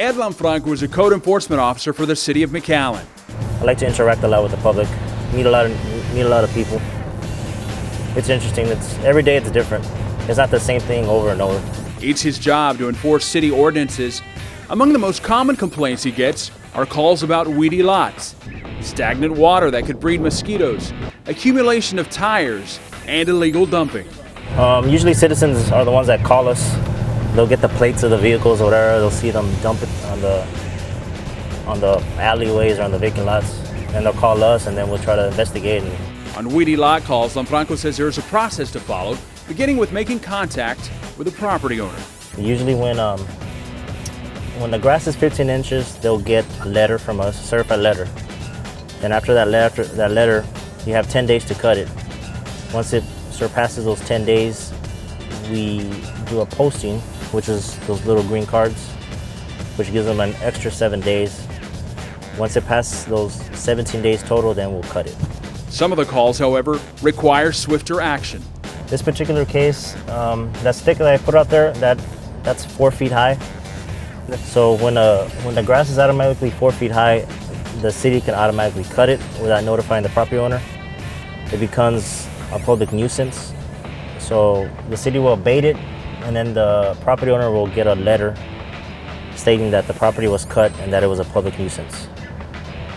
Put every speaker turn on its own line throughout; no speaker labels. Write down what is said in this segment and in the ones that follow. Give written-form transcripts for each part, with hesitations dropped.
Ed Lanfranco is a code enforcement officer for the city of McAllen.
I like to interact a lot with the public, meet a lot of people. It's interesting. Every day it's different. It's not the same thing over and over.
It's his job to enforce city ordinances. Among the most common complaints he gets are calls about weedy lots, stagnant water that could breed mosquitoes, accumulation of tires, and illegal dumping.
Usually citizens are the ones that call us. They'll get the plates of the vehicles or whatever. They'll see them dump it on the alleyways or on the vacant lots, and they'll call us, and then we'll try to investigate.
On weedy lot calls, Lanfranco says there is a process to follow, beginning with making contact with the property owner.
Usually when the grass is 15 inches, they'll get a letter from us, a certified letter. And after that letter, you have 10 days to cut it. Once it surpasses those 10 days, we do a posting, which is those little green cards, which gives them an extra 7 days. Once it passes those 17 days total, then we'll cut it.
Some of the calls, however, require swifter action.
This particular case, that stick that I put out there, that's 4 feet high. So when the grass is automatically 4 feet high, the city can automatically cut it without notifying the property owner. It becomes a public nuisance. So the city will abate it, and then the property owner will get a letter stating that the property was cut and that it was a public nuisance.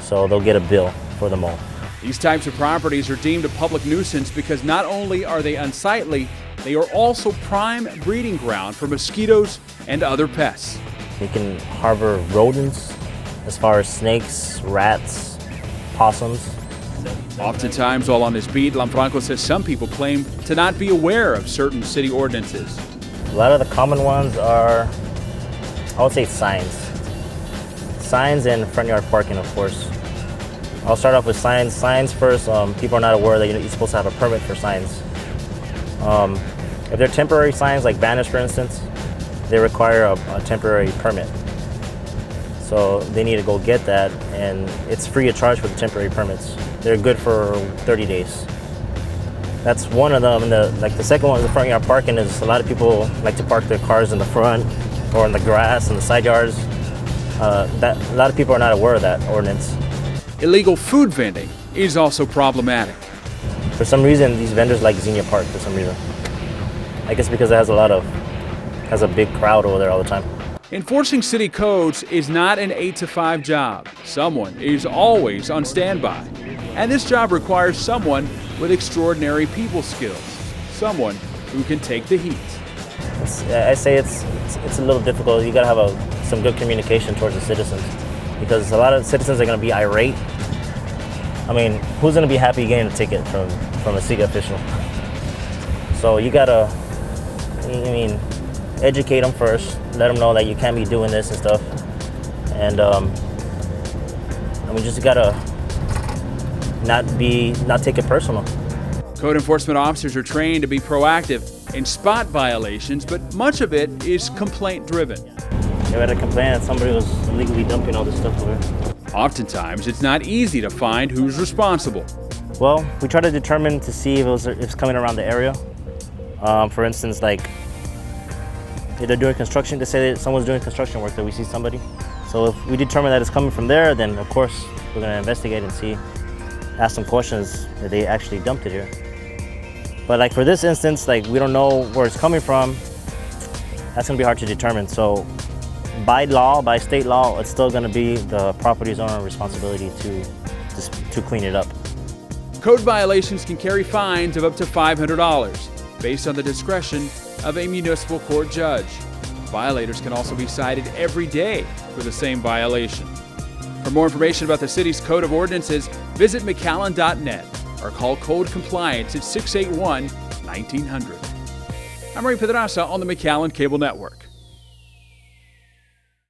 So they'll get a bill for the mow.
These types of properties are deemed a public nuisance because not only are they unsightly, they are also prime breeding ground for mosquitoes and other pests.
They can harbor rodents as far as snakes, rats, possums.
Oftentimes, while on his beat, Lanfranco says some people claim to not be aware of certain city ordinances.
A lot of the common ones are, I would say, signs. Signs and front yard parking, of course. I'll start off with signs. Signs first. People are not aware that you're supposed to have a permit for signs. If they're temporary signs, like banners, for instance, they require a temporary permit. So they need to go get that, and it's free of charge for the temporary permits. They're good for 30 days. That's one of them. And the second one, the front yard parking, is a lot of people like to park their cars in the front or in the grass in the side yards. A lot of people are not aware of that ordinance.
Illegal food vending is also problematic.
For some reason, these vendors like Xenia Park for some reason. I guess because it has a big crowd over there all the time.
Enforcing city codes is not an 8-to-5 job. Someone is always on standby. And this job requires someone with extraordinary people skills, someone who can take the heat.
I say it's a little difficult. You gotta have some good communication towards the citizens, because a lot of citizens are gonna be irate. I mean, who's gonna be happy getting a ticket from a city official? So you gotta, educate them first, let them know that you can't be doing this and stuff. And just gotta not take it personal.
Code enforcement officers are trained to be proactive and spot violations, but much of it is complaint driven.
They had a complaint that somebody was illegally dumping all this stuff over here.
Oftentimes, it's not easy to find who's responsible.
Well, we try to determine to see if it's coming around the area. For instance, like if they're doing construction, to say that someone's doing construction work, that we see somebody. So if we determine that it's coming from there, then of course we're gonna investigate and see, ask some questions that they actually dumped it here. But like for this instance, like we don't know where it's coming from. That's gonna be hard to determine. So by law, by state law, it's still gonna be the property owner's responsibility to clean it up.
Code violations can carry fines of up to $500 based on the discretion of a municipal court judge. Violators can also be cited every day for the same violation. For more information about the city's Code of Ordinances, visit McAllen.net or call Code Compliance at 681-1900. I'm Ray Pedraza on the McAllen Cable Network.